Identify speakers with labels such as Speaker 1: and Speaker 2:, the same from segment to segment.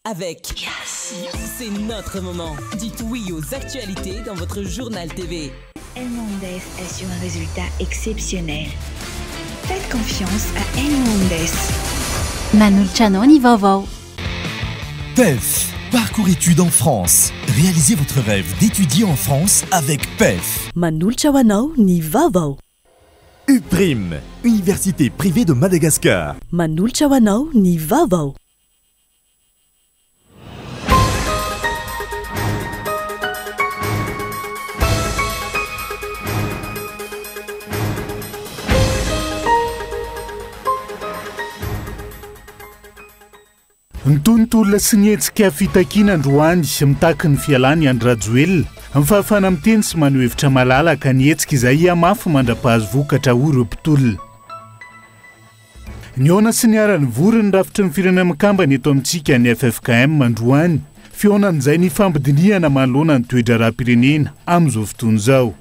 Speaker 1: avec Yes. C'est notre moment. Dites oui aux actualités dans votre journal TV.
Speaker 2: Hernandez assure un résultat exceptionnel. Faites confiance à Hernandez.
Speaker 3: Manulciano Vaovao.
Speaker 4: PEF, parcours études en France. Réalisez votre rêve d'étudier en France avec PEF.
Speaker 5: Manulciano Vaovao.
Speaker 4: UPRIM, Université privée de Madagascar.
Speaker 5: Manulciano Vaovao.
Speaker 6: Ny tontolona sy ny hetsika fitakiana androany mitaky ny fialany andrajoelona ny fahafana miteny sy manohevitra malalaka ny hetsika izay hiamafy mandra-pahazo vokatra ireo mpitolona. Ny ona sy ny arany vorony rafitry ny firenena mikambana eto amintsika ny FFKM androany fionan'izay ny fampidiniana manoloana ny toetra raha-pirenena amin'izao fotoana izao.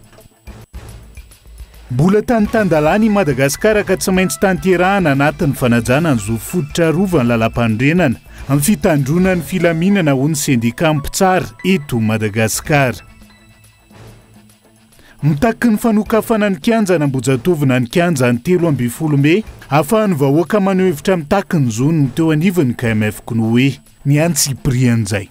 Speaker 6: Mbola tany-tandalany Madagasikara ka tsy maintsy tanterahana anatin'ny fanajana an'izao fototra rova ny lalam-pandrenana amin'ny fitandrona ny filaminana ho ny sendika mpitsara eto Madagasikara. Mitaky ny fanokafana ny kianja Ambohijatovina ny kianja ny 13 Mey ahafahan'ny vahoaka maneho hevitra mitaky ny zoniny teo anivon'ny KMF koa hoe ny antsiprian'izay.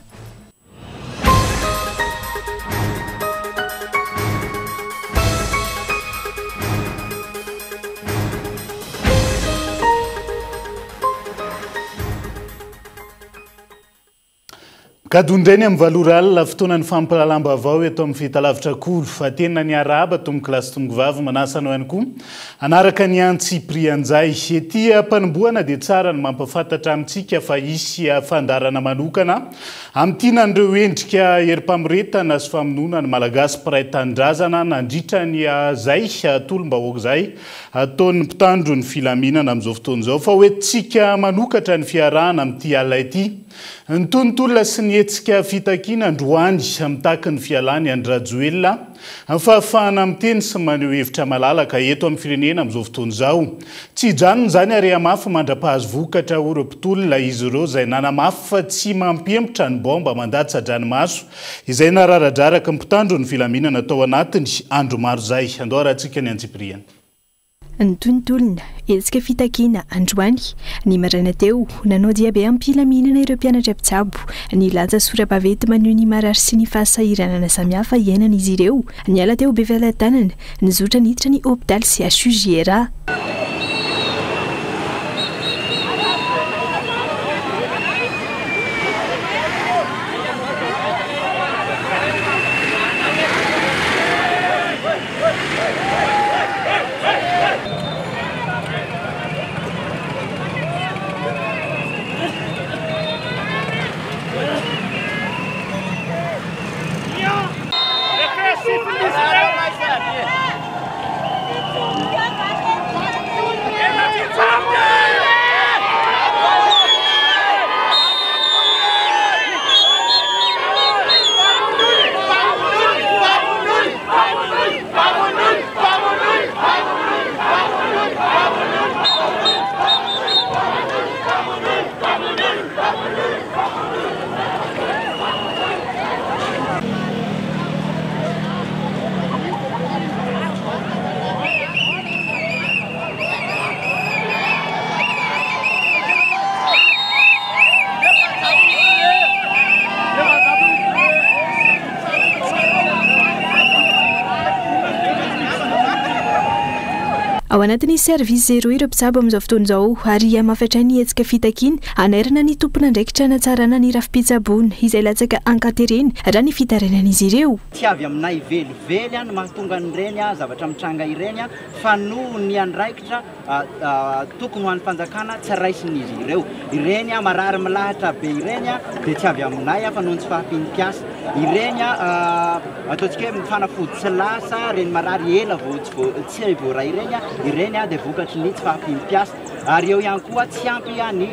Speaker 6: Kadondrainy amin'ny valoralina fotoana ny fampalalam-ba vao eto amin'ny fitalavitra kolo fa tena ny araba tomy kilasy tongo vavy manasanao ihany koa anaraka ny antsiprian'izay ety mpanomboana dia tsara ny mampafantatra amintsika fa isy fandarana manokana amin'ity nandreo endrika herim-pamoretana sy famonoana ny malagasy mpiray tandrazana nandritra ny zay tolom-bahoaka zay ataon'ny mpitandro ny filaminana amin'izao fotoana izao fa hoentsika manokatra ny fiarahana amin'ity alina ity. Ny tontolona sy ny hetsika fitakiana androany mitaky ny fialany andrajoelona amin'ny fahafahana miteny sy maneho hevitra malalaka eto amin'ny firenena amin'izao fotoana izao. Tsy hijanona izany ary hamafy mandra-pahazo vokatra ireo mpitolona izy ireo izay nanamafy fa tsy mampiempotra ny bomba mandatsa-dranomaso izay nararadraraka ny mpitandro ny filaminana tao anatiny andro maro izay. Andoharantsika ny antsipriana.
Speaker 7: Ny tontolona hetsika fitakiana androany ny maraina teo nanao diabe ampilaminana ireo mpianatra mpitsabo ny lanja sora-bavety maneho ny marary sy ny fahasahiranana samihafa iainan'izy ireo ny ala teo be velan-tanana ny zotra niditra ny hôpitaly sy HUGRA. Ao anatin'ny service zero ireo mpitsabo amin'izao fotoana izao ary amafatra ny hetsika fitakiana anairana ny tompona ndraikitra natsarana ny rafi-pitsaboana izay latsaka ankatereny raha ny fitaranan'izy ireo.
Speaker 8: Tsy avy aminay velively ny mahatonga an'ireny zavatra mitranga ireny fa no ny andraikitra tokony ho an'ny fanjakana tsy raisin'izy ireo. Ireny marary milahatra be ireny dia tsy avy aminay fa noho ny tsy fahampiany-piasa. Ireny ataontsika hoe mifanafody tsy lasa reny marary ela tsy voara ireny ireny dia vokatry ny tsy fahampiany-piasa. Ary eo ihany koa tsy ampy ny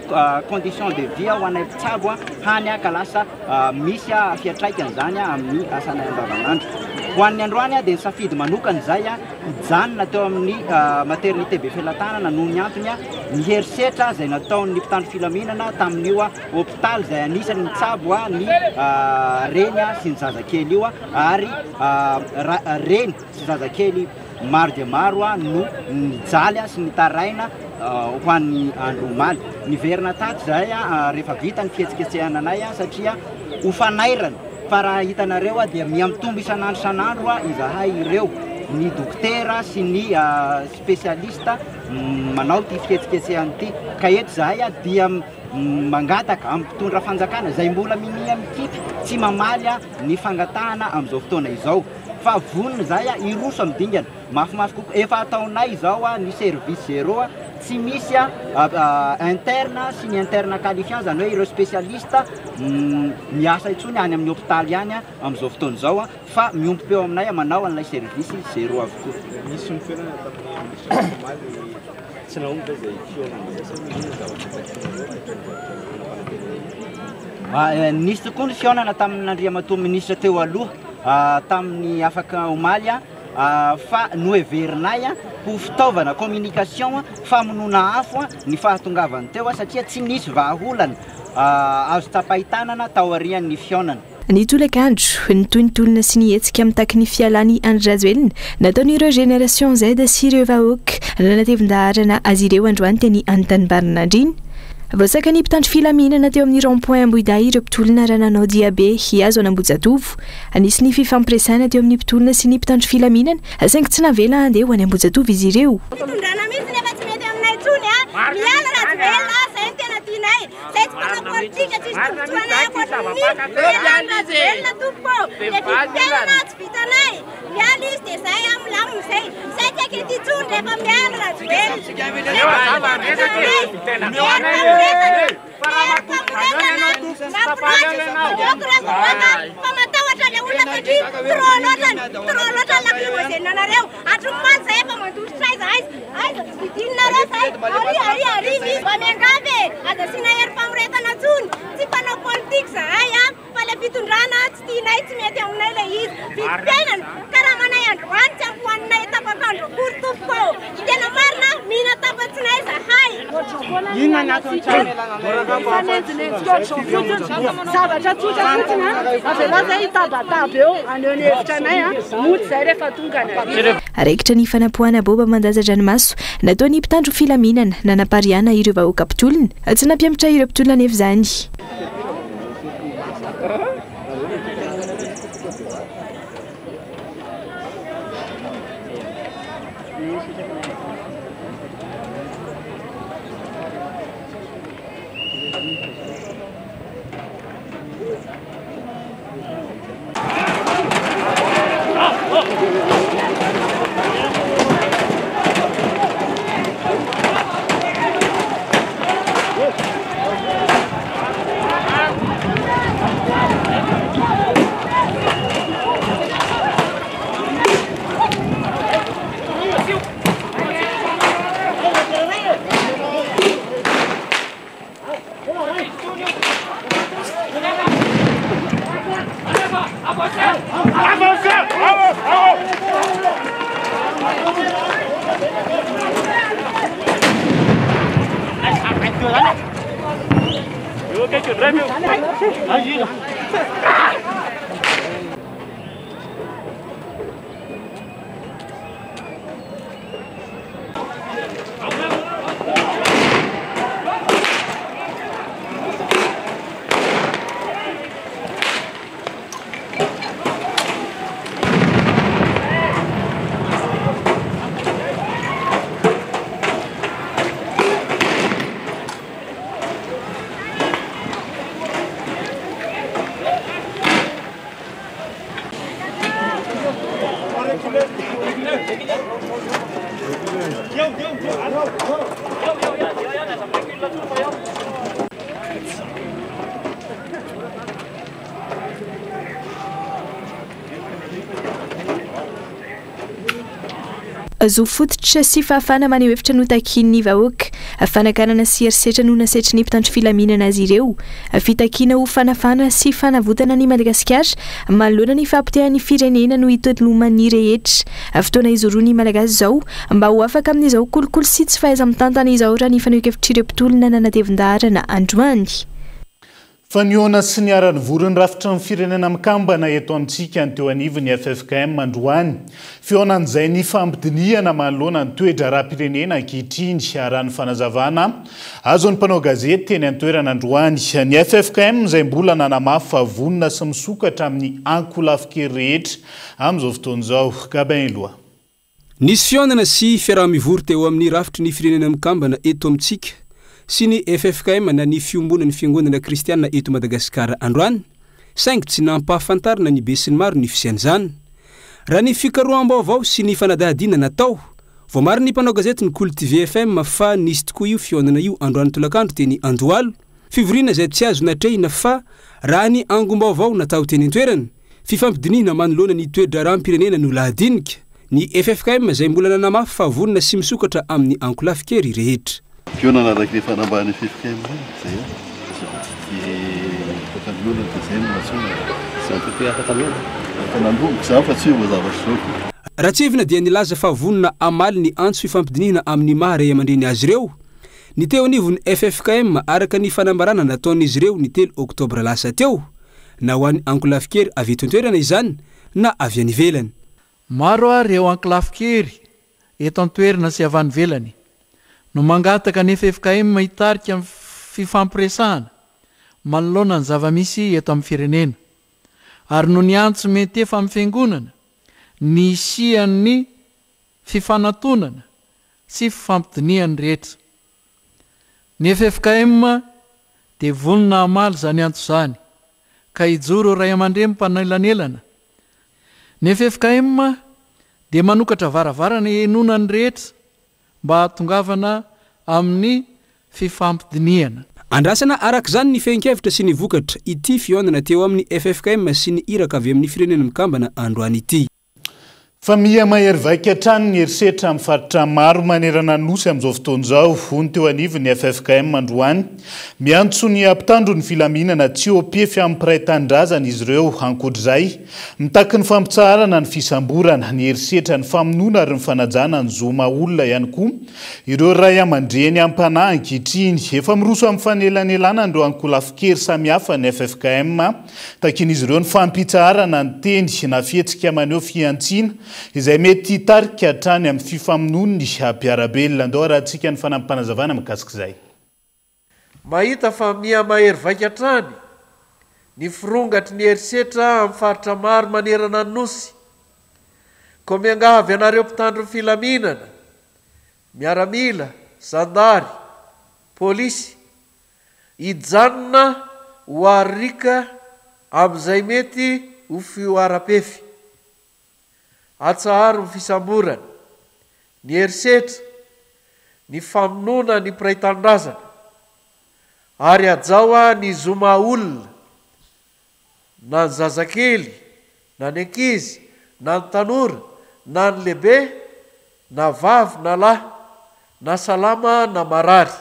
Speaker 8: condition de vie ho anay mpitsabo hany ka lasa misy fiatraikany izany amin'ny asanay andavanandro. ho an'ny androany dia nisafidy manokana zay hijanona teo amin'ny maternité be Felatanana noho ny antony ny herisetra zay nataon'ny mpitandro filaminana tamin'io hôpitaly zay anisany mitsabo ny reny sy ny zazakely io ary reny sy zazakely maro dia maro no nijaly sy nitaraina ho an'ny andro omaly niverina tato zay rehefa vita ny fihetsiketsehana anay satria ho fanairana fa raha hitanareo dia miamitombo isan'andro izahay ireo ny dokotera sy ny spesialista manao ty fihetsiketsehany ty ka eto zahay dia mangataka amin'ny mpitondra fanjakana zay mbola minia mikipy tsy mamaly ny fangatahana amin'izao fotoana izao fa vonona zay iroso amidingana mafimafy kokoa efa ataonay izao ny service zéro tsy misy interne sy ny interne qualifiant zany hoe ireo spesialista miasa itsony any amin'ny hôpitaly ihany amin'izao fotoana izao fa miompy eo aminay manao an'ilay service zéro avokoa.
Speaker 9: Misy ny toerana tamin'ny tsy naomba zay
Speaker 8: nisy tokoa ny fionana tamin'Andriamatoa ministra teo aloha tamin'ny afaka omaly fa noheverinay ho fitaovana communication famonoana afo ny fahatongavany teo satria tsy nisy vahaolana azo tapahitanana tao arian'ny fionana.
Speaker 7: Ny tolakandro ny tontolona sy ny hetsika mitaky ny fialany Andry Rajoelina nataon'ireo génération Z sy ireo vahoaka nanatevin-daharana azy ireo androany teny anontanibarina andriny. Voasaka ny mpitandro filaminana teo amin'ny rond-point Ambohidahy ireo mpitolona raha nanao diabe hiazo any Ambojatovo. Anisy ny fifampiresana teo amin'ny mpitolona sy ny mpitandro filaminana saingy tsy navela andeha ho any Ambojatovo izy ireo.
Speaker 10: Fitondrana mihitsy nefa tsy mety aminay tsony miala Rajoelina zay tena tianay zay tsy fana politika tsisy tombontsoanay miala Rajoelina tompo dia vitenana tsy vitanay miala izy dia zay amlaminy zay zay tiaka ity tsony rehefa miala Rajoelina fa matahotra le olona satria trop loatra laklimozennanareo atromaly zay efa mandositra izy aiza tsy vidinonareo zay ary misy miangavy aza sina hery famoretana tsony tsy mpanao politika zahay fa le fitondrana tsy tianay tsy mety aminay le izy viditenana karaha manay androany tsy ampohaninay tapakandro akory tompoko tena marina mihina tapatsinay zahay
Speaker 11: zavatra tsotra fotsiny avela zay itabataba eo aneony hevitra anay moty zay rehefa tonga
Speaker 7: araikitra ny fanapohana boba mandaza-dranomaso nataony mpitandro filaminana nanapariana ireo vahoaka mpitolona tsy nampiamitra ireo mpitolona nefa zany. Azo fototra sy fahafana maneho hevitra notakin'ny vahoaka fanakanana sy herisetra no nasetra ny mpitandro filaminana azy ireo fitakiana ho fanafana sy fanavotana ny Madagasikara manoloana ny fampitehan'ny firenena no hitodilomany rehetra fotoana izy roa ny malagasy izao mba ho afaka amin'izao kolokolo sy tsy fahaiza mitantana izao raha ny fanehoan-kevitr' ireo mpitolona nanatevin-daharana androany.
Speaker 6: Fa niona sy niarany vorony rafitra ny firenena mikambana eto amintsika ny teo anivony FFKM androany. Fionan'izay ny fampidiniana manoloana ny toedra raha-pirenena ankehitriny arahan'ny fanazavana. Azo ny mpanao gazety teny an-toerana androany. Ny FFKM izay mbola nanamafy fa vonona sy misokatra amin'ny ankolafikery rehetra amin'izao fotoan'izao. Gabin loha.
Speaker 12: Nisy fionana sy fiaraha-mivory teo amin'ny rafitry ny firenena mikambana eto amintsika. Sy ny FFKM na ny fiombonan'ny fiangonana kristianina eto Madagasikara androany, saingy tsy nampahafantarina ny be sy ny maro ny fisian'izany. Raha ny fikaroham-baovao sy ny fanadahadiana natao, vao marina ny mpanao gazety ny Cultive FM fa nisy tokoa io fionana io androany tolakandro teny Andohalo, fivoriana izay tsy azo natrehina fa raha ny angom-baovao natao teny an-toerana, fifampidinihana manoloana ny toedra rahampirenena no lahadinika, ny FFKM izay mbola nanamafy fa vonona sy misokatra amin'ny ankolafikery rehetra.
Speaker 13: Fionana anankiray fanambahan'ny FFKM zay fakan'olona dia zay no
Speaker 12: Ratsivina dia nilaza fa vonona amaly ny antso fifampidinihana amin'ny maharay aman-dreny azy ireo. Ny teo anivon'ny FFKM araka ny fanambarana nataon'izy ireo ny 3 Octobre lasa teo, na ho an'ny ankolafikery avy eto an-toerana izany na avy any ivelany.
Speaker 14: Maro ireo ankolafikery eto an-toerana sy avy any ivelany no mangataka ny FFKM hitarika amin'ny fifampiresahana manoloana ny zava-misy eto amin'ny firenena, ary no ny antso mety efa amin'ny fiangonana ny isian'ny fifanantonana sy fifampidiniany rehetra. Ny FFKM dia vonona hamaly zany antso zany ka hijoro ray aman-dreny mpanelanelana. Ny FFKM dia manokatra varavarana henonany rehetra mba hatongavana amin'ny fifampidiniana.
Speaker 12: Andrasana araka izany ny fenkevitra sy ny vokatra ity fionana teo amin'ny FFKM sy ny iraka avy amin'ny firenena mikambana androany ity.
Speaker 6: Fa miha mahery vaika hatrany ny herisetra amin'ny faritra maro manerana nosy amin'izao fotoan'izao, hony teo anivon'ny FFKM androany. Miantso ny ampitandro ny filaminana tsy opiefy amin'ny mpiray tandrazana izy ireo ankoatr'izay. Mitaky ny fampitsarana ny fisamborana, ny herisetra ny famonoana ary ny fanajana ny zoma olona ihany koa. Ireo ray aman-dreny am-panahy ankehitriny efa miroso amin'ny fanelanelana ireo ankolafikery samihafa ny FFKM, takin'izy ireo ny fampitsarana ny teny na fihetsika maneho fiantsina izay mety hitarika hatrany amin'ny fifamonoany ampiarabelona. Andao rahantsika ny fanampanazavana mikasika izay.
Speaker 15: Mahita fa miha mahery vaika hatrany ny firongatry ny herisetra amin'ny faritra maro manerana ny nosy, ko miangavy anareo mpitandro filaminana, miaramila, zandary, polisy, hijanona ho arika amin'izay mety ho fioara-pefy. Atsaharo ny fisamborana, ny herisetra, ny famonoana ny mpiray tandrazana, ary ajaoa ny zoma olona, na ny zazakely, na ny ankizy, na ny tanora, na ny lehibe, na vavy na lahy, na salama na marary.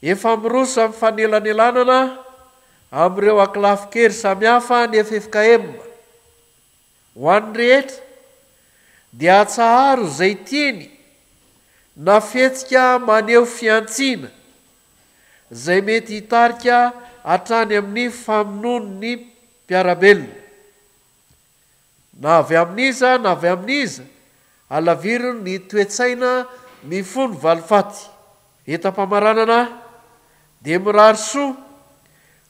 Speaker 15: Efa miroso amin'ny fanelanelanana amin'ireo ankolafikery samihafa ny FFKM. Ho an'ny rehetra dia atsaharo izay tiany na fihetsika maneho fiantsiana izay mety hitarika hatrany amin'ny famonoany ny mpiarabelona. Na avy amin'iza na avy amin'iza alavirony ny toetsaina mifono valifaty. Etam-pamaranana dia mirary soa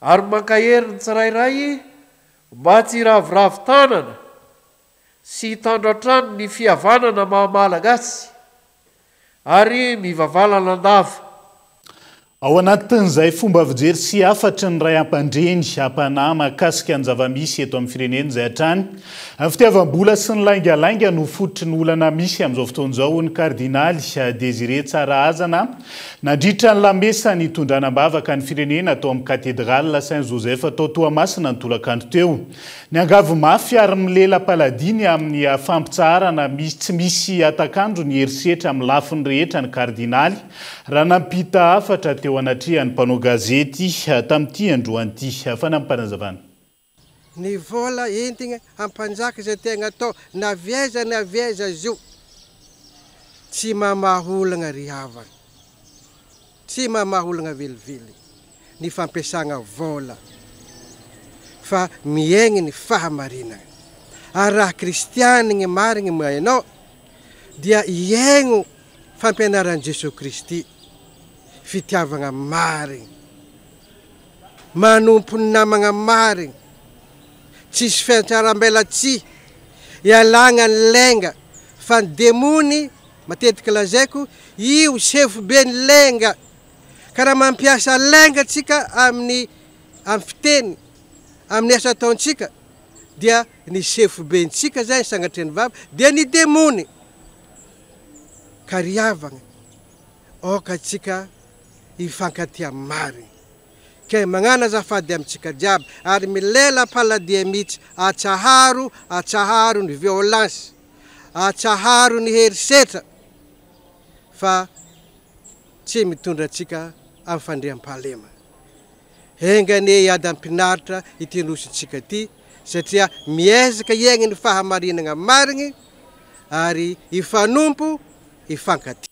Speaker 15: ary mankahery ny tsirairay mba tsy ravoravo tanana sy hitandro hatrany ny fihavanana maha malagasy ary mivavala landava.
Speaker 6: ao anatin'izay fomba fijery sy afatry ny ray ampandreny apanahy mahakasika ny zava-misy eto amin'ny fireneny izay hatrany fitiavam-bola sy ny laingalainga no fototry ny olana misy amin'izao fotoan'izao ny kardinaly Désiré Tsaraazana nandritra ny lamesa ny tondranam-bavaka ny firenena atao amin'ny katedrale Saint-Joseph atao Toamasina ny tolakandro teo ny angavo mafy ary milela paladiny amin'ny fampitsarana tsy misy atakandro ny herisetra amin'ny lafiny rehetra ny kardinaly raha nampita afatra teo anatrihan'ny mpanao gazety tamin'ity androan'ity fanampanazavana.
Speaker 16: Ny vola entigna ampanjaka izay tegna atao navieza izy io tsy mamaholagna ry havana tsy mamaholagna velively ny fampiasagna vola fa miaigny ny fahamarinana ary raha kristianigny marigny mainao dia iaigno fampianaran'i Jesosy Kristy fitiavagna marigny manompo ny namagna marigny tsisy fiantsarambelatsy ialagna ny lenga fa ny demony matetika lazaiko io sefo be ny lenga karaha mampiasa lenga tsika amin'ny fiteny amin'ny asa ataontsika dia ny sefo be ntsika zay sangatreny vava dia ny demony ka riavagna oka tsika ifankatia marigny ke magnano azafady amintsika jiaby ary milela paladia mihitsy atsaharo ny violence atsaharo ny herisetra fa tsy mitondra atsika amin'ny fandriam-pahalema engane iady ampinaritra itinositsika ty satria miezaka iegny ny fahamarinana marigny ary ifanompo ifankatia.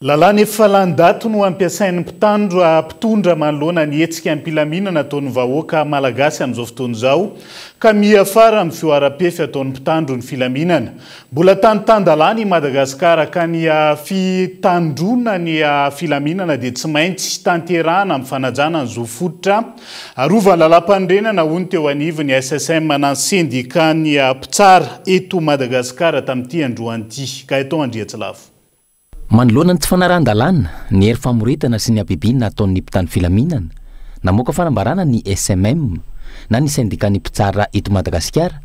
Speaker 6: Lalàna efa lan-dato no ampiasain'ny mpitondra manoloana ny hetsika ampilaminana ataon'ny vahoaka malagasy amin'izao fotoan'izao ka miafara amin'ny fioara-pefy ataon'ny mpitandro ny filaminana. Mbola tany-tandalàna i Madagasikara ka ny fitandrona ny filaminana dia tsy maintsy tanterahana amin'ny fanajana ny zo fototra. Arova ny lalam-pandrenana hoy ny teo anivony SSM manano sendika ny mpitsara eto Madagasikara tamin'ity androan'ity ka eto Andriatsilavo.
Speaker 17: Manoloana ny tsy fanarahan-dalàna ny hery famoretana sy ny abebina ataon'ny mpitany filaminana namoaka fanambarana ny SMM na ny syndicat-ny mpitsara eto Madagasikara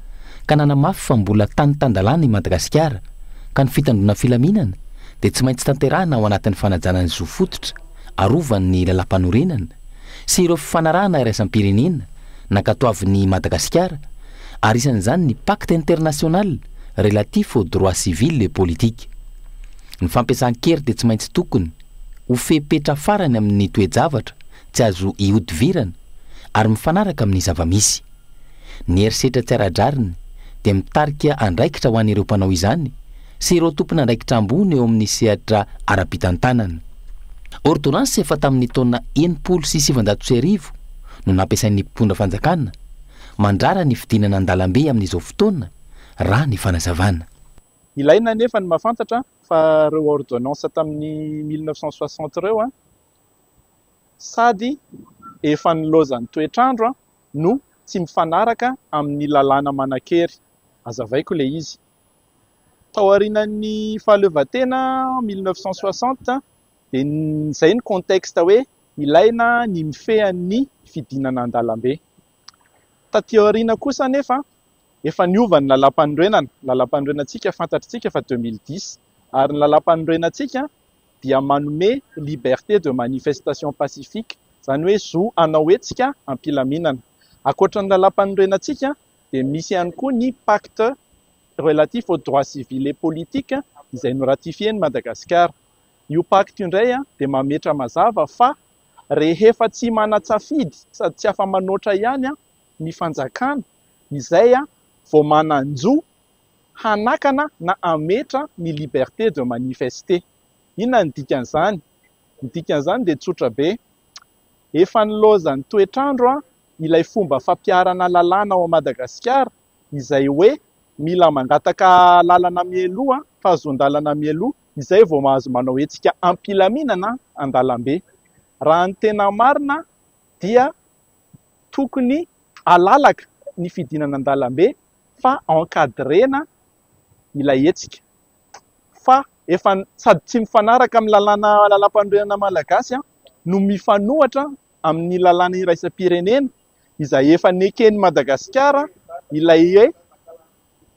Speaker 17: ka nanamafy fa mbola tany-tandalàna i Madagasikara ka ny fitandrona filaminana dia tsy maintsy tanterahana ao anatin'ny fanajana ny zo fototra arovan'ny lalam-panorenana sy ireo fifanarahana iraisam-pirenena nankatoavin'ny Madagasikara ary isan'izany ny pacte international relatif aux droits civils et politiques. Ny fampiasan-kery dia tsy maintsy tokony ho fepetra farany amin'ny toe-javatra tsy azo ihodivirana ary mifanaraka amin'ny zava-misy. Ny herisetra tsy ara-draviny dia mitarika andraikitra ho an'ireo mpanao izany sy ireo tompona andraikitra ambony eo amin'ny sehatra ara-pitantanana. Ordonnance efa tamin'ny taona 1970 no nampiasain'ny mpitondra fanjakana mandrara ny fidinana an-dalambe amin'izao fotoana raha ny fanazavana.
Speaker 18: Ilaina nefa ny mahafantatra fa reo ordonnance tamin'ny 1960 reo sady efa nilozan'ny toetrandro no tsy mifanaraka amin'ny lalàna manan-kery. Azavaiko le izy. Tao aorian'ny fahaleovantena 1960 dia izay ny contexte hoe ilaina ny mifehan'ny fidinana an-dalambe. Taty aoriana kosa nefa efa niovany lalam-panorenantsika fantatritsika fa 2010 ary ny lalam-panorenantsika dia manome liberté de manifestation pacifique zany hoe zo anao hetsika ampilaminana. Ankoatran'ny lalam-panorenantsika dia misy ihany koa ny pacte relatif aux droits civils et politiques izay noratifien'i Madagasikara. Io pacte io indray dia mametra mazava fa rehefa tsy manatsafidy sady tsy afa-manoatra ihany ny fanjakana izay vao mananjo hanakana na ametra ny liberté de manifester. Inona ny dikan'izany? Ny dikan'izany dia tsotra be. Efa nilozan'ny toetrandro ilay fomba fampiarana lalàna ao Madagasikara izay hoe mila mangataka lalana mieloha, fahazon-dalana mieloha izay vao mahazo manao hetsika ampilaminana an-dalambe. Raha ny tena marina dia tokony alalaka ny fidinana an-dalambe fa encadrena ilay hetsika. Fa efa sady tsy mifanaraka amin'ny lalam-panorenana malagasy no mifanohatra amin'ny lalàna iraisam-pirenena izay efa nekeny Madagasikara ilay hoe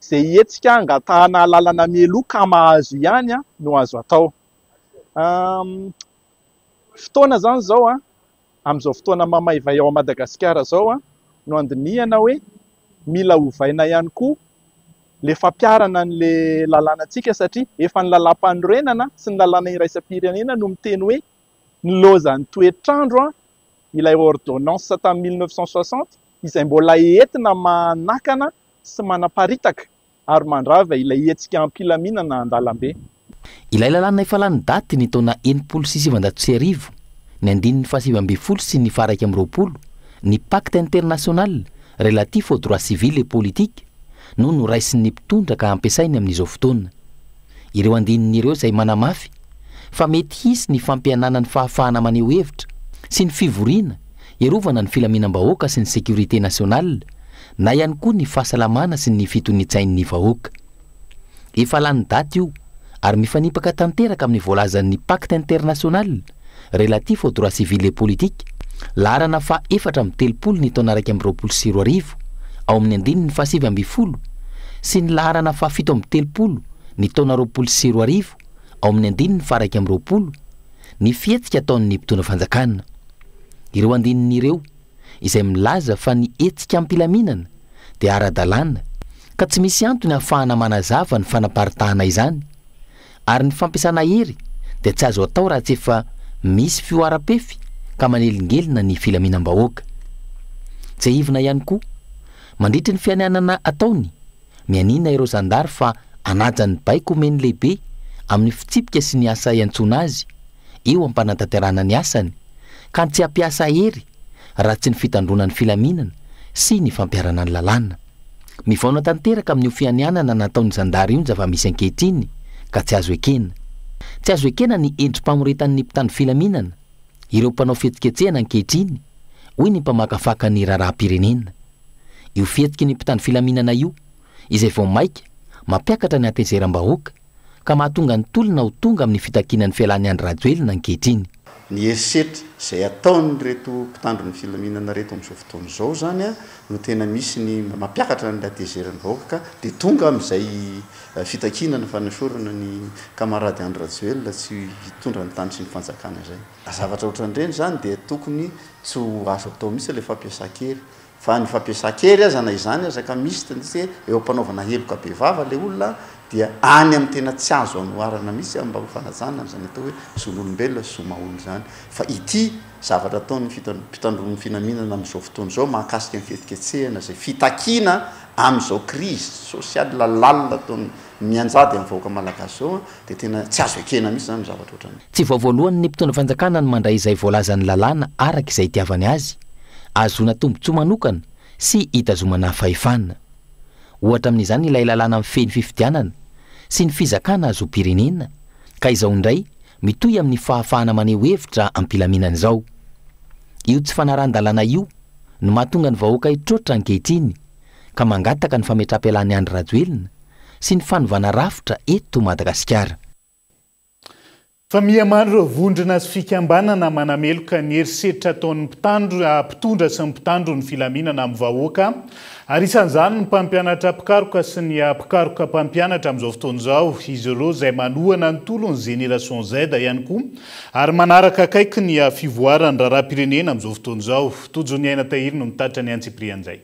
Speaker 18: izay hetsika angatahana lalana melo ka mahazo ihany no azo atao. Fotoana zany zao amin'izao fotoana mamaivay ao Madagasikara zao no andinihana hoe mila hovaina ihany koa le fampiarana an'le lalànantsika satria efa ny lalam-panorenana sy ny lalàna iraisam-pirenena no miteny hoe nilozan'ny toetrandro ilay ordonnance tamin'ny 1960 izay mbola entina manakana sy manaparitaka ary mandrava ilay hetsika ampilaminana an-dalambe.
Speaker 17: Ilay lalàna efa lany daty ny taona 1970 ny andininy fahasivy-ambin'ny sy ny faha 20, ny pacte international relatif aux droits civils et politiques no noraisin'ny mpitondra ka ampiasainy amin'izao fotoana. Ireo andinin'ireo izay manamafy fa mety hisy ny fampianana ny fahafahana maneho hevitra sy ny fivoriana iarovana ny filaminam-bahoaka sy ny sécurité nationale na ihany koa ny fahasalamana sy ny fitonitsain'ny vahoaka. Efa lany daty io ary mifanipaka tanteraka amin'ny voalazan'ny pacte international relatif aux droits civils et politiques laharana fa 430 ny taona 2020 ao amin'ny andininy fahasivy-ambin'ny sy ny laharana fa 730 ny taona 2020 ao amin'ny andininy faha 20 ny fietsika ataon'ny mpitondra fanjakana. Ireo andinin'ireo izay milaza fa ny hetsika ampilaminana dia ara-dalàna ka tsy misy antony ahafahana manazava ny fanaparitahana izany ary ny fampiasana hery dia tsy azo atao raha tsy efa misy fioara-pefy ka manelingelina ny filaminam-bahoaka. Tsy ahivina ihany koa mandritra ny fiananana ataony mianina ireo zandary fa anajany baiko omeny lehibe amin'ny fitsipika sy ny asa iantsona azy eo ampanantanterana ny asany ka tsy ampiasa hery raha tsy ny fitandrona ny filaminana sy ny fampiarana ny lalàna. Mivaona tanteraka amin'ny fianianana nataony zandary io zava-misy ankehitriny ka tsy azo ekena. Tsy azo ekena ny endrim-pamoretan'ny mpitandro filaminana, ireo mpanao fihetsiketsehana ankehitriny hoy ny mpamakafaka ny raharaham-pirenena. Io fihetiky ny mpitandro filaminana io izay vao maika mampiakatra ny antezeram-bahoaka ka mahatonga ny tolona ho tonga amin'ny fitakinan'ny fialan'ny andro rajoelina ankehitriny.
Speaker 19: Ny herisetra izay ataony reto mpitandro ny filaminana reto amin'izao fotoana izao zany no tena misy ny mampiakatra ny antezeran'ny vahoaka dia tonga amin'izay fitakinana fanasorana ny kamarady andro rajoelina tsy hitondra ny tany sy ny fanjakana izay. Zavatra ohatran'ireny zany dia tokony tsy ho azo atao mihitsy ilay fampiasa-kery fa ny fampiasa-kery aza na izany azaka misy tandrisy eo ampanaovana heloka be vava le olona dia any amin'ny tena tsy azo anoarana mihitsy mba ho fanajana zany atao hoe zon'olombelona sy zoma-olo zany fa ity zavatra ataon'ny mpitandron'ny finaminana amin'izao fotoana izao mahakasika ny fihetsiketsehana izay fitakina amin'izao crise sosialy lalàna ataony mianjady amin'ny vahoaka malagasy zao dia tena tsy azo ekena mihitsy zany zavatra ohatrany.
Speaker 17: Tsy vao voalohany ny mpitondra fanjakana ny mandray izay voalazan'ny lalàna araka izay itiavany azy azona tombontsoa manokana sy hitazomana fahefana. Ohatra amin'izany ilay lalàna mifeny fifidianana sy ny fizakana azo pirenena ka izao indray mitohy amin'ny fahafahana maneho hevitra ampilaminana izao. Io tsy fanaran-dalàna io no mahatonga ny vahoaka hitrotra ankehitriny ka mangataka ny fametram-pialan'ny andro rajoelina sy ny fanovana rafitra eto Madagasikara.
Speaker 6: Fa mihamano ireo vondrona sy fikambanana manameloka ny herisetra ataon'ny mpitondra sy ny mpitandro ny filaminana amin'ny vahoaka ary isan'izany ny mpampianatra mpikaroka sy ny mpikaroka mpampianatra amin'izao fotoana izao izy ireo izay manohana ny tolon'ny génération Z ihany koa ary manaraka akaiky ny fivoarany raharaham-pirenena amin'izao fotoana izao. Tojony aina tahiry no mitatra ny antsiprian'izay.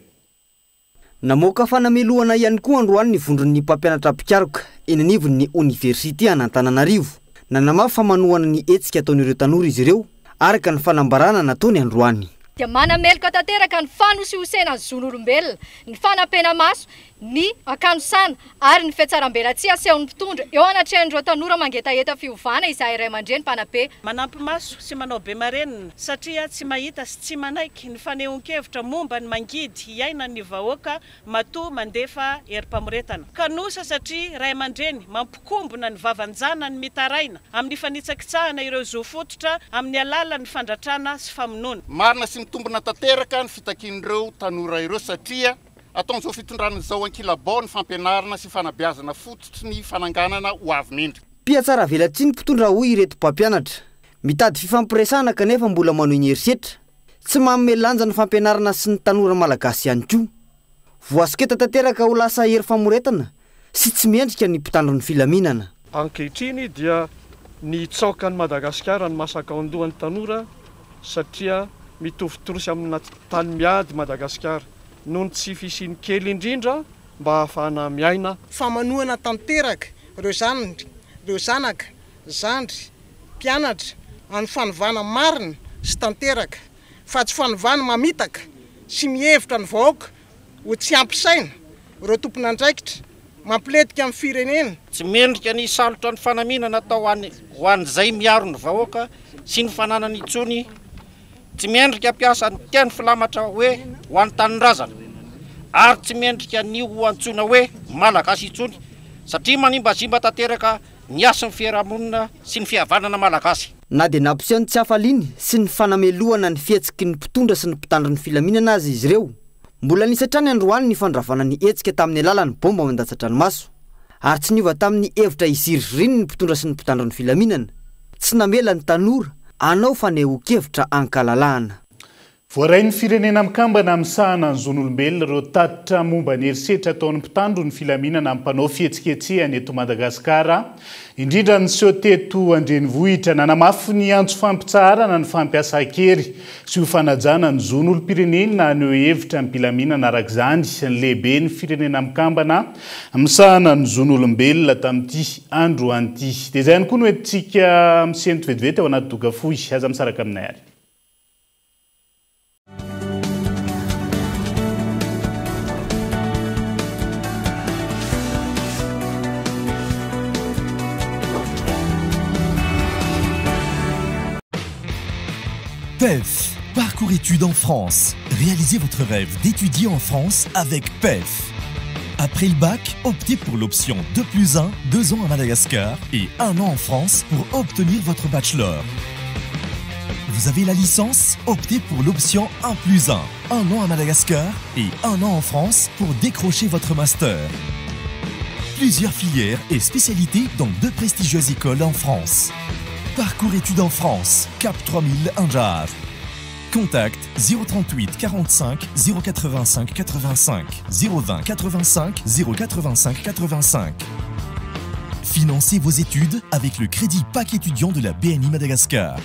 Speaker 20: Namoaka fanamelohana ihany koa androany ny vondron'ny mpampianatra mpikaroka eny anivon'ny université an'Antananarivo. Nanamafy fa manohana ny hetsika ataon'ireo tanora izy ireo araka ny fanambarana nataony androany.
Speaker 21: Dia manameloka tanteraka ny fanosihosena ny zon'olombelona, ny fanampena maso, ny akanosana ary ny fiatsaram-belatsia asehon'ny mpitondra eo anatrehan'ireo tanora mangetaheta fiovana izay iray aman-dreny mpanabe.
Speaker 22: Manampy maso sy manao be marenina satria tsy mahita sy tsy manaiky ny fanehoan-kevitra momba ny mangidy hiaina ny vahoaka matoa mandefa herim-pamoretana. Kanosa satria iray aman-dreny mampikombona ny vavanjana ny mitaraina amin'ny fanitsakitsahana ireo zo fototra amin'ny alalan'ny fandratrana sy famonoana.
Speaker 23: Marina sy mitombona tanteraka ny fitakin'ireo tanora ireo satria ataon'izao fitondrana izao ankilabao ny fampianarana sy fanabeazana fototry ny fananganana ho avy mendrika.
Speaker 20: Piatsara velatsy ny mpitondra hoy ireto mpampianatra mitady fifampiresana kanefa mbola manao iny herisetra tsy manome lanja ny fampianarana sy ny tanora malagasy ihany koa voasiketa tanteraka ho lasa hery famoretana sy tsy miendrika ny mpitandro ny filaminana.
Speaker 1: Ankehitriny dia ny tsaoka ny Madagasikara ny masaka ao andohan'ny tanora satria mitovy torosy amina tany miady Madagasikara noho ny tsy fisiny kely indrindra mba hahafahana miaina.
Speaker 2: Famanoana tanteraka reo zanaka, zandry, mpianatra amin'ny fanovana marina sy tanteraka fa tsy fanovana mamitaka sy mihevitra ny vahoaka ho tsy ampisaina ireo tompon'andraikitra mampiletika amin'ny firenena.
Speaker 3: Tsy mendrika ny salotra ny fanaminana atao ho an'izay miaro ny vahoaka sy ny fananany itsony. Tsy mendrika ampiasa ny teny filamatra hoe ho an'ny tanin-drazana ary tsy mendrika ny ho antsoina hoe malagasy itsony satria manimbazimba tanteraka ny asy ny fiarahamonina sy ny fihavanana malagasy.
Speaker 20: Na dia nampiseho ny tsy hafaliny sy ny fanameloana ny fihetsiky ny mpitondra sy ny mpitandro ny filaminana azy izy ireo. Mbola nisy hatrany androany ny fandravana ny hetsika tamin'ny alalan'ny bomba mandatsatranomaso ary tsy niova tamin'ny hevitra isiririny ny mpitondra sy ny mpitandro ny filaminana. Tsy namela ny tanora anao fanehoan-kevitra ankalalahana.
Speaker 6: Voaray ny firenena mikambana amin'ny sahana ny zon'olombelona ireo tatitra momba ny herisetra ataon'ny mpitandro ny filaminana amin'ny mpanao fihetsiketsehany eto Madagasikara, indrindra ny seho teto andrenivohitra nanamafy ny antso fampitsarana ny fampiasa-kery sy ho fanajana ny zon'olom-pirenena na aneo hevitra ny mpilaminana arak'izany ny lehibe ny firenena mikambana amin'ny sahana ny zon'olombelona tamin'ity andro an'ity. Dia izay ihany koa no entintsika misento vetivety ao anaty doka fohy, aza misaraka aminay ary.
Speaker 4: PEF, parcours études en France. Réalisez votre rêve d'étudier en France avec PEF. Après le bac, optez pour l'option 2+1, 2 ans à Madagascar et 1 an en France pour obtenir votre bachelor. Vous avez la licence? Optez pour l'option 1+1, 1 an à Madagascar et 1 an en France pour décrocher votre master. Plusieurs filières et spécialités dans 2 prestigieuses écoles en France. Parcours études en France, Cap 3000 Anjar. Contact 038 45 085 85 020 85 085 85. Financez vos études avec le crédit PAC étudiant de la BNI Madagascar.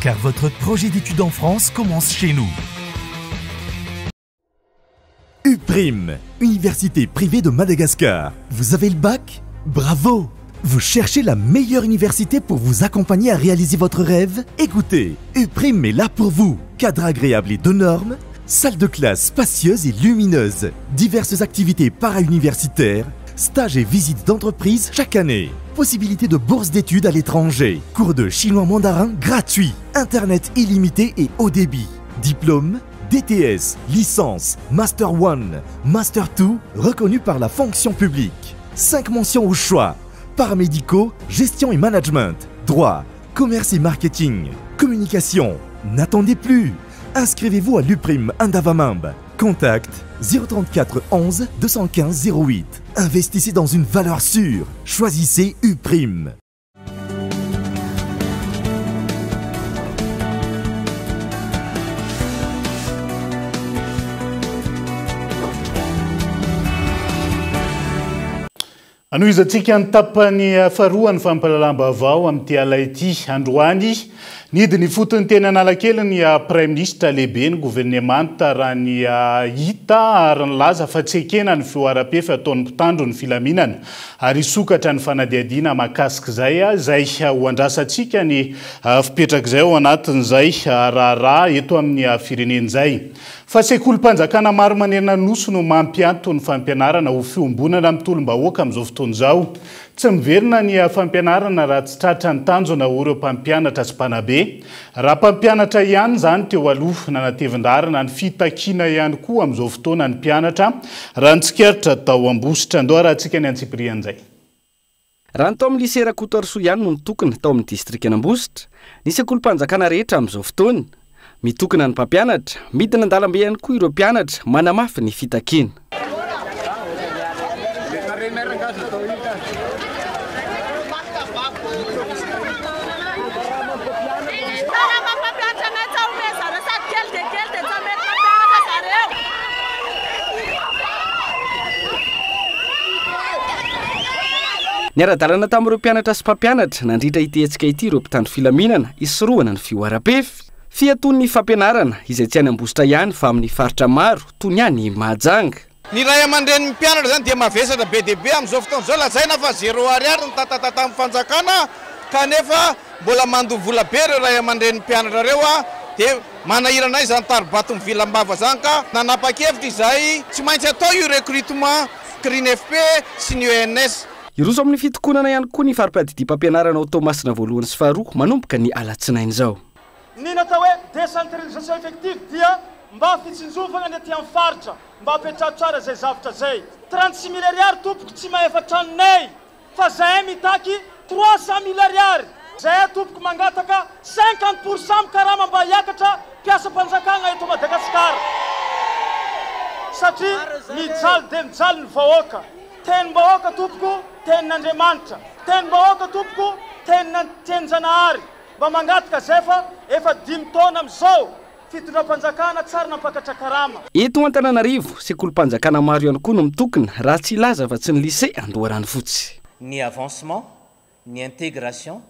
Speaker 4: Car votre projet d'études en France commence chez nous. UPRIM, Université privée de Madagascar. Vous avez le bac? Bravo! Vous cherchez la meilleure université pour vous accompagner à réaliser votre rêve? Écoutez, UPRIM est là pour vous. Cadre agréable et de normes, salle de classe spacieuse et lumineuse, diverses activités para-universitaires, stages et visites d'entreprise chaque année, possibilité de bourse d'études à l'étranger, cours de chinois mandarin gratuits, internet illimité et haut débit, diplôme, DTS, licence, Master 1, Master 2, reconnu par la fonction publique. 5 mentions au choix. Paramédicaux, gestion et management, droit, commerce et marketing, communication. N'attendez plus. Inscrivez-vous à l'UPRIM Indavamamb. Contact 034 11 215 08. Investissez dans une valeur sûre. Choisissez UPRIM.
Speaker 6: Anoizatsika ny tapany faharoa ny fampahalalam-baovao amin'ity ala ity androany nidy ny fotony teny Analakely ny Prime Ministre lehibe ny gouvernemanta raha ny hita ary ny laza fa tsy ekena ny fioara-pefy ataon'ny mpitandro ny filaminana ary sokatra ny fanadiadiana mahakasika izay ho andrasantsika ny fipetraka ao anatin'izay raharaha eto amin'ny firenen'izay. Fa sekolim-panjakana maro manerana noso no mampianto ny fampianarana ho fiombonana amin'ny tolom-bahoaka amin'izao fotoana izao. Tsy miverina ny fampianarana raha tsy tratra ny tanjona ho ireo mpampianatra sy mpanabe. Raha mpampianatra ihany izany teo aloha nanatevin-darana ny fitakiana ihany koa amin'izao fotoana ny mpianatra raha ny tsikeritra tao ambositra andao raha antsika ny antsiprian'izay.
Speaker 24: Raha ny tao amin'ny lycée Rakotoarisoa ihany no nitokana tao amin'ny distrikt Ambositra, ny sekolim-panjakana rehetra amin'izao fotoana mitokana ny mpampianatra, midina an-dalambe ihany koa ireo mpianatra manamafy ny fitakiana. niara-dalana tamin'ireo mpianatra sy mpampianatra nandritra itetsika ity ireo mpitandro filaminana isorohana ny fioara-pefy fiatony ny fampianarana izay tsy any ambositra ihany fa amin'ny faritra maro toy ny any Mahajanga.
Speaker 5: Ny ray aman-dreny mpianatra zany dia mavesatra be dia be amin'izao fotoana izao, lazaina fa 0 ariary ny tatatata amin'ny fanjakana kanefa mbola mandoa vola be ireo ray aman-dreny mpianatra ireo dia manahirana izany taribato mivilambava zany ka nanapa-kevitra izay tsy maintsy atao io recrutement CRINFP sy ny ENS.
Speaker 24: Iroso amin'ny fitokonana ihany koa ny farim-piadidia mpampianarana ao Toamasina voalohany sy faharoa manomboka ny alatsinainy izao.
Speaker 8: Ny natao hoe décentralisation effective dia mba fitsinjovana ny aty amin'ny faritra mba apetrako tsara zay zavatra zay. 36 000 ariary tompoko tsy mahefatranonay fa zahay mitaky 300 000 ariary. Zahay tompoko mangataka 50% mikarama mba hiakatra mpiasa-panjakana eto Madagasikara. Satria mijaly dia mijaly ny vahoaka. Tenim-bahoaka tompoko tenin'Andriamanitra. Tenim-bahoaka tompoko tenin-Janahary. Mba mangataka zay fa efa 5 taona amin'izao fitondram-panjakana tsara nampakatra karama.
Speaker 24: Eto Antananarivo sekolim-panjakana maro ihany koa no mitokona raha tsy ilaza fa tsy ny lycée Andoharany fotsy.
Speaker 9: Ny avancement, ny intégration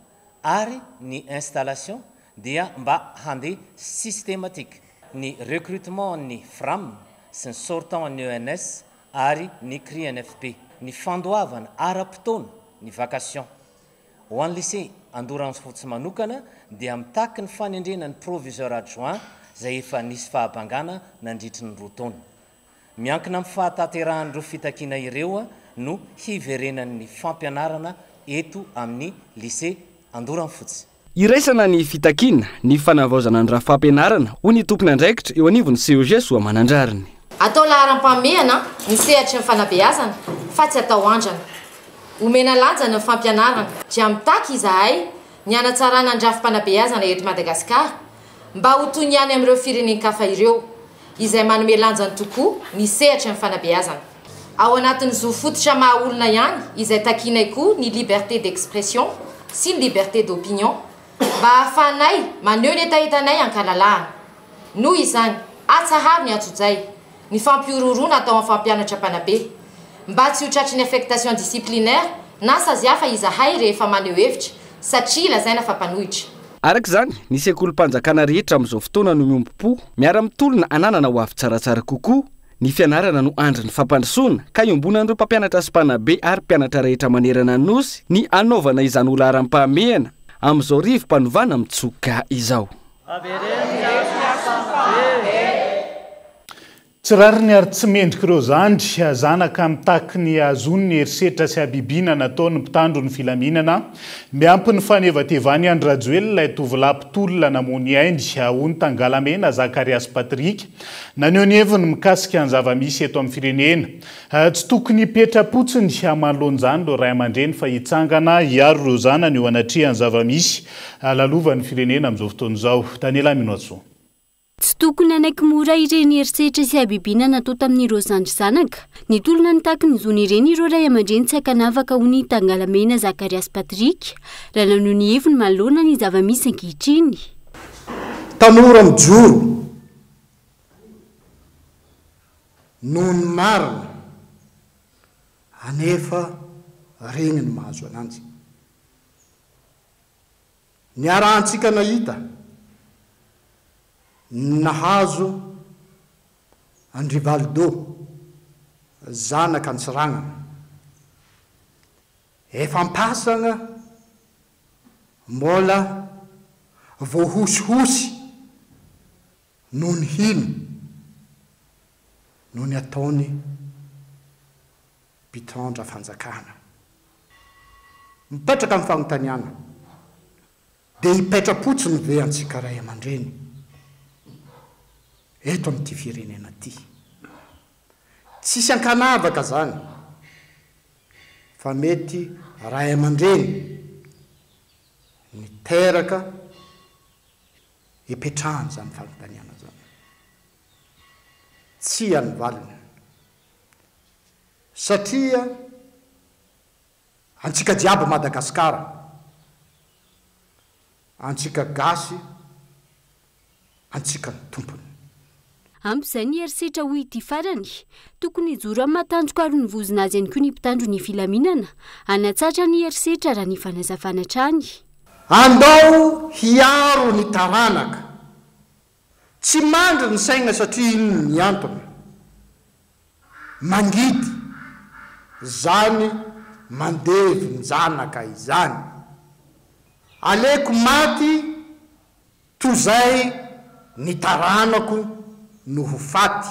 Speaker 9: ary ny installation dia mba handeha systématique. Ny recrutement ny FRAM sy ny sortant ny ENS ary ny CRINFP. Ny fandoavana ara-potoana ny vacation. Ho an'ny lycée Andoharany fotsy manokana dia mitaky ny fanendrenan'ny proviseur adjoint zay efa nisy fahabangana nandritry ny 2 taona. Miankina amin'ny fahataterahan'ireo fitakiana ireo no hiverenan'ny fampianarana eto amin'ny lycée Andoharany fotsy.
Speaker 24: Iraisana ny fitakiana ny fanavaozana ny raha fampianarana ho ny tompony andraikitra eo anivon'ny CEG soa manandrariny.
Speaker 10: Atao laharam-pameana ny sehatry ny fanabeazana fa tsy atao andrana. Omena lanjana ny fampianarana dia mitaky izahay ny anatsarana andrafim-panabeazana eto Madagasikara mba ho toy ny any amin'ireo firenenkafa ireo izay manome lanjany tokoa ny sehatry ny fanabeazana. Ao anatin'ny zo fototra maha olona ihany izay takinay koa ny liberté d'expression sy ny liberté d'opinion mba ahafahanay maneho ny etahitanay ankalalahana. Noho izany atsahary ny atsotsay ny fampiororona atao amin'ny fampianatra mpanabe mba tsy ho tratry ny affectation disciplinaire na sazy hafa izahay rehefa maneho hevitra satria lazaina fa mpanohitra.
Speaker 24: Araka izany ny sekolim-panjakana rehetra amin'izao fotoana no miompo miara-mitolona ananana ho avy tsaratsara kokoa ny fianarana no andry ny fampandrosoana ka iombonan'ireo mpampianatra sy mpanabe ary mpianatra rehetra manerana ny nosy ny anaovana izany olaram-pahamehana amin'izao rivo mpanovana mitsoka izao.
Speaker 6: Tsy rary ny ary tsy mendrika ireo zandry zanaka mitaky ny azony ny herisetra sy habibiana nataony mpitandro ny filaminana miampy ny fanevatevany Andry Rajoelina ilay tovolahy mpitolona namony Aindy ahony Tangalamena Zakarias Patrick naneho ny heviny mikasika ny zava-misy eto amin'ny firenena. Tsy tokony hipetra-potsiny amanoloan'izany ireo ray aman-dreny fa hitsangana hiaro ireo zanany eo anatrehan'ny zava-misy lalovan'ny firenena amin'izao fotoana izao. Daniela Minoatso.
Speaker 25: Tsy tokony anaiky mora ireny herisetra sy habibiana natao tamin'ireo zandry zanaka. Ny tolona nitaky ny zony ireny ireo ray aman-dreny tsy akanavaka hony Tangalamena Zakarias Patrick raha nanoho ny heviny manoloana ny zava-misy ankehitriny.
Speaker 26: Tanora mijoro noho ny marina anefa regny ny mahazo ananjy. Ny arahantsika nahita nahazo Andrivaldo zanaka Antsiragnana efa mpasagna mbola voahosihosy noho ny hino noho ny ataony mpitondra fanjakana mipetraka amin'ny fanontaniana dia hipetra-potsiny ve antsika ray aman-dreny eto amin'ity firenena ity. Tsisy ankanavaka zany fa mety ray aman-dreny niteraka hipetrahany zany fanontaniana zany. Tsy any valiny satria antsika jiaby Madagasikara antsika gasy antsika ny tompony.
Speaker 25: amp'izay ny herisetra ho ity farany tokony hijoro amin'ny matanjoko ary nyvozona azy ihany koa ny mpitandro ny filaminana anatsatra ny herisetra raha ny fanazavana trany
Speaker 26: andao hiaro ny taranaka tsy mandry ny saigna satria ino ny antony mangidy zany mandevy ny zanaka izany aleko maty tozay ny taranako no ho faty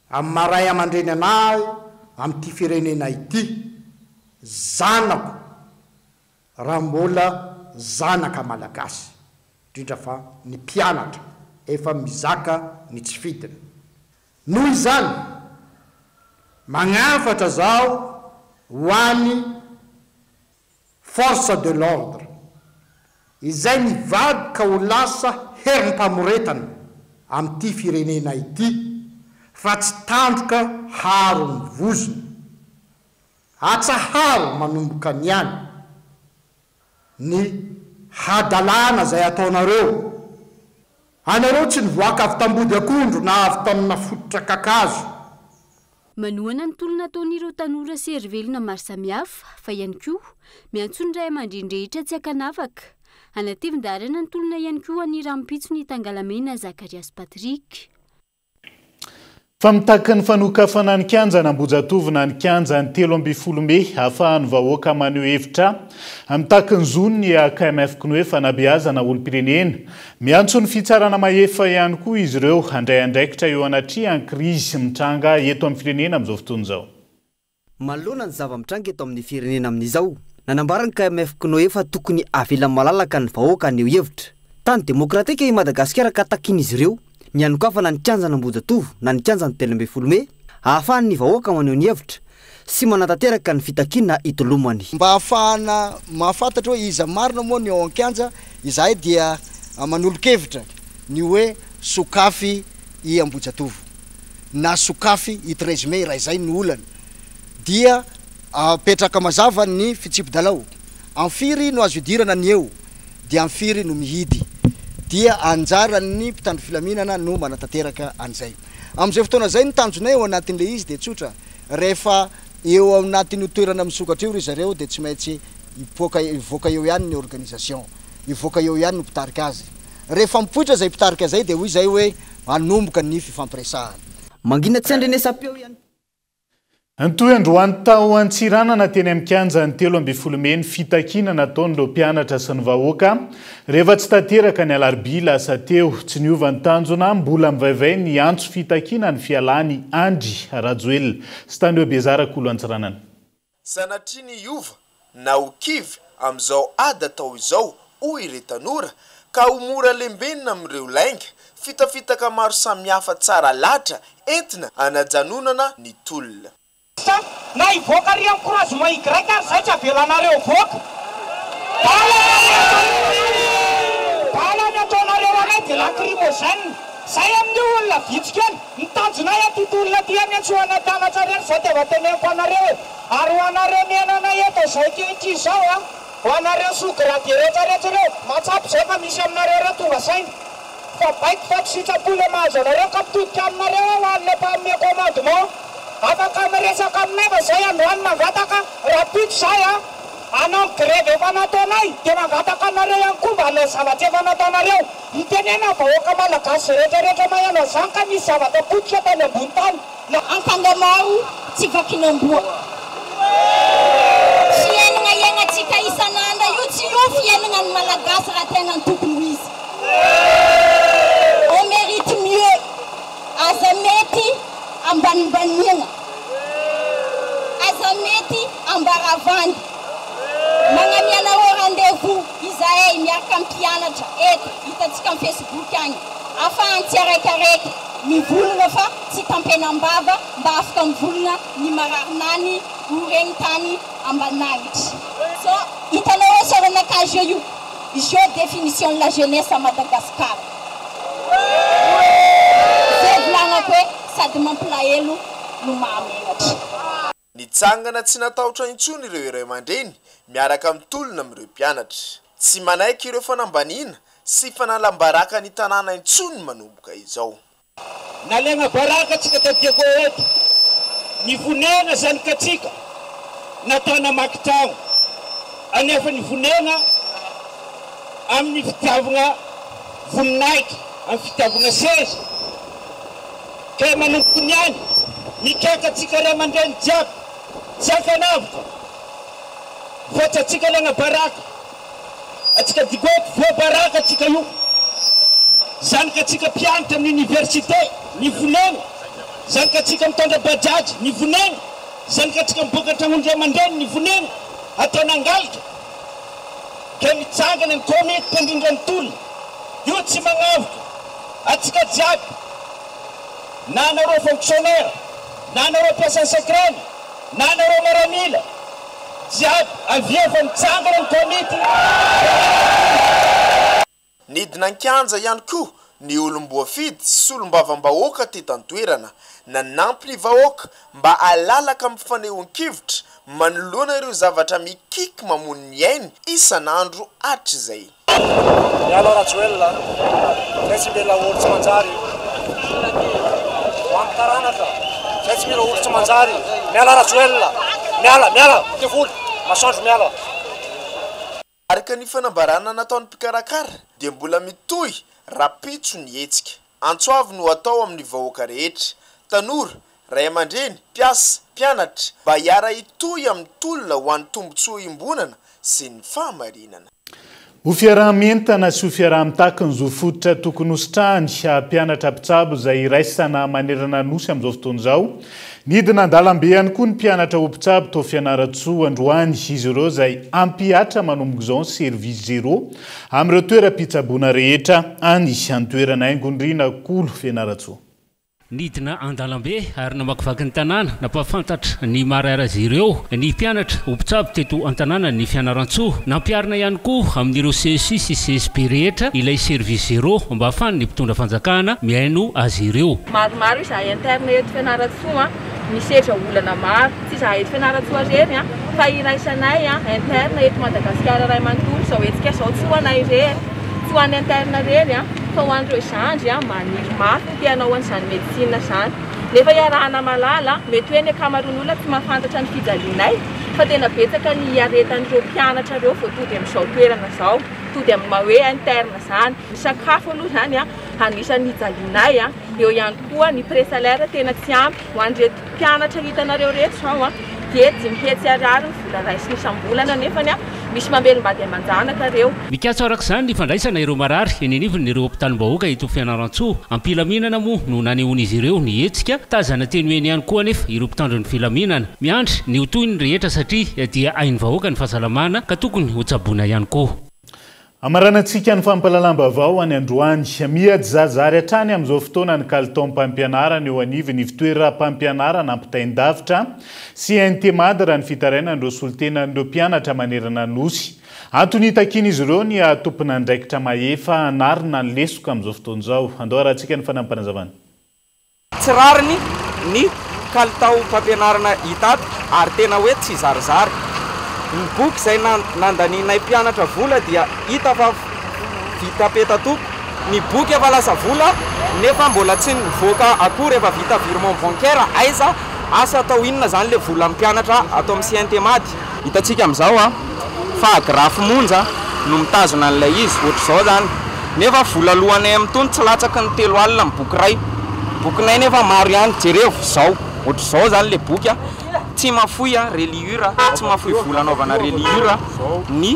Speaker 26: amin'ny maray amandreny anay amin'ity firenena ity zanako raha mbola zanaka malagasy indrindra fa ny mpianatra efa mizaka ny tsy fidiny noho izany magnafatra zao ho an'ny force de l'ordre izay nivadoka ho lasa herim-pamoretana amin'ity firenena ity fa tsy tandroka haro ny vozona atsaharo manomboka ny any ny hadalana zay ataonareo anareo tsy nivoaka avy tambody akondro na avy tamina fototra kakazo
Speaker 25: manoana ny tolona ataon'ireo tanora serivelona maro samihafa fa ihany koa miantso ny ray aman-dreny tsy akanavaka anatevindarana ny tolona ihany koa ny rampitso ny tangalamena Zakarias Patrick
Speaker 6: fa mitaka ny fanokafana ny kianja Ambojatova ny kianja ny 13 Mey ahafahany vahoaka maneho hevitra amitaka ny zony KMF Knoe fanabeazana olom-pirenena miantso ny fitsarana mahefa ihany koa izy ireo handray andraikitra eo anatria ny krizy mitranga eto amin'ny firenena amin'izao fotoana izao
Speaker 20: manoloana ny zava-mitranga eto amin'ny firenena amin'izao nanambarany KMF Knoe fa tokony avela malalaka ny vahoaka aneo hevitra tany demokratika i Madagasikara ka takin'izy ireo ny anokafana ny kianjana Ambojatova na ny kianjana 13 Mey ahafahany ny vahoaka maneho ny hevitra sy manatateraka ny fitakina itolomany
Speaker 7: mba ahafahana mahafantatra hoe iza marina moa ny ao an-kianja izahay dia manolokevitra ny hoe sokafy i Ambojatova na sokafy i 13 Mey raha izay ny olana dia petraka mazava ny fitsipodalao amfiry no azo idirana ny eo dia amfiry no mihidy dia anjaran'ny mpitandro filaminana no manatateraka an'izay amin'izay fotoana zay ny tanjonay eo anatin'le izy dia tsotra rehefa eo anatin'ny toerana misokatra eo ry zareo dia tsy maintsy ivoaka eo ihany ny organisation ivoaka eo ihany no mpitarika azy rehefa mipoitra zay mpitarika zay dia hoy zay hoe anomboka ny fifampiresahana
Speaker 20: mangina tsy andrenesapeo ihany
Speaker 6: Antoy androany tao antsiranana teny amin'ny kianja ny 13 Mey ny fitakina nataon'ireo mpianatra sy ny vahoaka rehefa tsy tanteraka ny alarobia lasa teo tsy niova ny tanjona mbola mivaivay ny antso fitakina ny fialany Andry Rajoelina sy tany hoe Bezarakolo antsiranana
Speaker 11: sanatria ny iova na ho kivy amin'izao ady atao izao hoy ireo tanora ka ho mora lembenina amin'ireo lainga fitafitaka maro samihafa tsara latra entina anajanonana ny tolona
Speaker 8: na ivoaka ry amin'ny couragement y ary zay tsy avelanareo voaka bala ny ataonareo anay dia lacrymogène zay amin'ny olona vitsika eny nitanjonay aty olona ty miantsoana tanatsareny zao dia vateneko anareo ary ho anareo miainana eto zay keky zao ho anareo sogradie rehetrarehetrareo matsapy zay fa misy aminareo raha tonga saina fa baiko fa tsy sitrapole mahazo anareo ka mpitodika aminareo ho an'le mpamme commandement afaka miresaka aminay fa zay androany mangataka rapito zay anao greve efa nataonay dia mangataka anareo ihany koa mba le zavatra efa nataonareo hitenena vahoaka malagasy rehetrarehetra maheno zany ka misy zavatra potika tany ambony tany
Speaker 12: na antangamao tsy vakinamboa fiainana iainantsika isan'andro io tsy io fiainana ny malagasy raha tena ny tokony ho izy on mérite mieux aza mety ambanimbaniana aza mety ambaravandy magnamiana ho rendez-vous izahay miaraka mpianatra eto hitantsika amin'ny Facebook agny ahafahany tsiaraikaraiky mivolona fa tsy tampenam-bava mba afaka mivolona ny mararinany ho regny tany ambanavitra so hitanao hoe soranakage io jeu définition de la jeunesse à Madagascar zay volagnako hoe sady mampilahelo no mahamenatra
Speaker 11: nitsangana tsy natahotra intsony ireo iray aman-dreny miaraka amin'ny tolona amin'ireo mpianatra tsy manaiky ireo fanambaniana sy fanalambaraka ny tanàna intsony manomboka izao
Speaker 13: Nalegna baraka atsika tadiako eto. Ny vonena zany katsika natana makitragno. Anefa ny vonena amin'ny fitiavagna voninaiky, amin'ny fitiavagna seza. Ke manomboky niany, mikeka atsika ray aman-dreny jiaby, tsy ankanavaka. Voatra atsika legna baraka. Atsika digoeko vo baraka atsika io. Zanaka atsika mpianatra amin'ny université, ny vonena. Zanaka atsika mitondra bajaji, ny vonena. Zanaka atsika miboaka tragnondry aman-dreny, ny vonena. Atao nangalitra. Ke mitsangana ny komity mpandindra ny tolona. Io tsy magnavoka. Atsika jiaby. Na anareo fonctionnaire, na anareo mpiasan'ny sakrana, na anareo miaramila. Jiaby avia fa mitsangana ny komity.
Speaker 11: Nidina an-kianja ihany koa ny olom-boafidy sy olom-bavam-bahoaka tetan-toerana nanampy ny vahoaka mba alalaka amin'ny fanehoan-kevitra manoloana ireo zavatra mikiky mamono ny ainy isan'andro hatr'izay.
Speaker 14: Miala Rajoelina, zay tsy mila olo tsy manjary. Ho amin'ny taranaka, zay tsy mila olo tsy manjary. Miala Rajoelina, miala, devoly, masoandro miala.
Speaker 11: Araka ny fanambarana nataon'ny mpikarakara dia mbola mitohy rapitso ny hetsika. Antsoavy no atao amin'ny vahoaka rehetra. Tanora, ray aman-dreny, mpiasa, mpianatra mba hiara hitohy amin'ny tolona ho an'ny tombotsoa imbonana sy ny fahamarinana.
Speaker 6: Ho fiaraha-mentana sy ho fiaraha-mitaka ny zo fototra tokony hositrahany mpianatra mpitsabo izay iraisana manerana nosy amin'izao fotoana izao. Nidina an-dalambe ihany koa ny mpianatra ho mpitsabo tao fianaratsoa androany izy ireo izay ampihatra manomboka izao ny service zero amin'ireo toeram-pitsaboana rehetra any an-toerana haingondriana Kolo fianaratsoa.
Speaker 15: Nidina an-dalambe ary namakivaky ny tanàna nampahafantatra ny marara azy ireo ny mpianatra ho mpitsabo teto an-tanàna ny fianarantsoa nampiarina ihany koa amin'ireo CSI sy CSP rehetra ilay service zero mba ahafahany ny mpitondra fanjakana miaino azy ireo.
Speaker 16: Maromaro izahay interne eto fianaratsoa misedra olana maro tsy izahay eto fianaratsoa rery fa iraisanay interne eto Madagasikara ray manontolo izao etsika izao tsy ho anay rery tsy ho an'ny interne rery fa ho an'ireo zandry maniry mafy ny tianao an'izany médecine zany. Nefa iarahana malala mety hoe ny akamaroan'olona tsy mahafantatra ny fijalianay fa tena betsaka ny aretan'ireo mpianatra ireo vao tody amin'izao toerana izao, tody amin'ny hoe interne zany. Ny sakafo aloha zany anisan'ny hijalianay eo ihany koa ny présalaire tena tsy ampy ho an'ireto mpianatra hitanareo reto izao dia 5 hetsy ariary ny vola raisiny isam-bolana nefany misy mamelombady aman-janaka ireo.
Speaker 15: Mikatso araka izany ny fandraisana ireo marary eny anivon'ireo mpitanim-bahoaka eto fianaratsoa. Ampilaminana moa no nanehoan'izy ireo ny hetsika tazana teny hoe ihany koa anefa ireo mpitandro ny filaminana miandry ny ho toy ny rehetra satria dia hain'ny vahoaka ny fahasalamana ka tokony ho tsaboina ihany koa.
Speaker 6: Amaranantsika ny fampalalam-baovao any androany miady zazary hatrany amin'izao fotoana ny kalitao-mpampianarana eo anivon'ny fitoeram-pampianarana ampitaindavitra sy NT-mady raha ny fitarainan'ireo solotenan'ireo mpianatra manerana nosy. Antony takin'izy ireo ny tompona andraikitra mahefa anarina ny lesoka amin'izao fotoana izao. Andao arahantsika ny fanampanazavana.
Speaker 24: Tsy rariny ny kalitao-mpampianarana hitato ary tena hoe tsy zarizary. Ny boky izay nandaninay mpianatra vola dia hita fa vita petatoko. Ny boky efa lasa vola nefa mbola tsy nivoaka akory efa vita virement bancaire aiza asa atao inona zany le vola mpianatra atao amin'ny CNT-mady. Hitantsika amin'izao fa grafy monja no mitazona an'ilay izy ohatr'izao zany. Nefa vola lohanay amin'itony tsy latsaky ny 3 alina ny boky ray. Bokinay nefa maro ihany jerevo izao. Ohatr'izao zany le boky tsy mafoy reliure, tsy mafoy vola anaovana reliure ny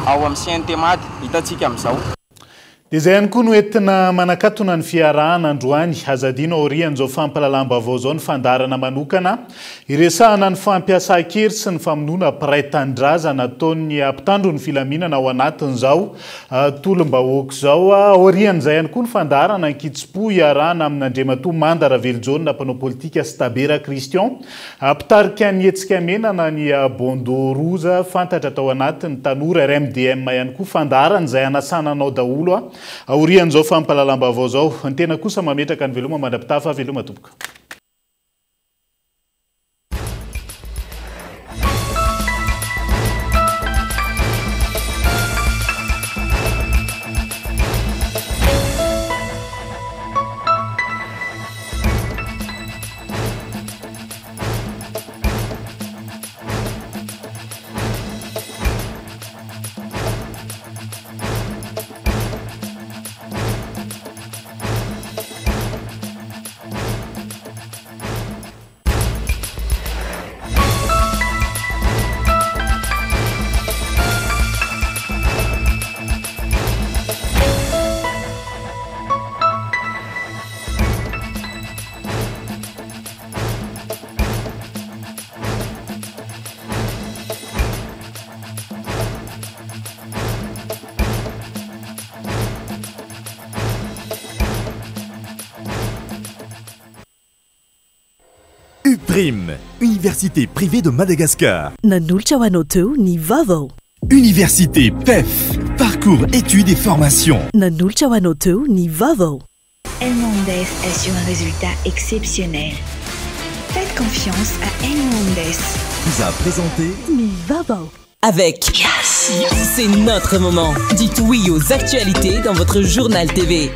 Speaker 24: ao amin'ny CNT-mady. Hitantsika amin'izao.
Speaker 6: Dia izay ihany koa no entina manakatona ny fiarahana androany azadino aorian'izao fampalalam-baovao izao ny fandarana manokana iresahana ny fampiasa-kery sy ny famonoana piray tandrazana ataon'ny mpitandro ny filaminana ao anatin'izao tolom-bahoaka izao. Aorian'izay ihany koa ny fandarana ankitsipo iarahana amin'ny Andriamatoa Manda Ravelojona mpanao politika sy Tabera Christian mpitarika ny hetsika menana ny Bondoroza fantatra tao anatin'ny tanora RMDM ihany koa fandarana izay anasananao daholo aorian'izao fampalalam-baovao izao. Ny tena kosa mametraka ny veloma mandrapitafa veloma tomboka.
Speaker 4: Uprime, Université privée de Madagascar.
Speaker 17: Nanulcha ho anao teo ny Vaovao.
Speaker 4: Université PEF, parcours études et formation.
Speaker 17: Nanulcha ho anao teo ny Vaovao.
Speaker 18: Hernandez assure un résultat exceptionnel. Faites confiance à Hernandez.
Speaker 4: Vous a présenté
Speaker 17: ny Vaovao.
Speaker 19: Avec Yes, c'est notre moment. Dites oui aux actualités dans votre journal TV.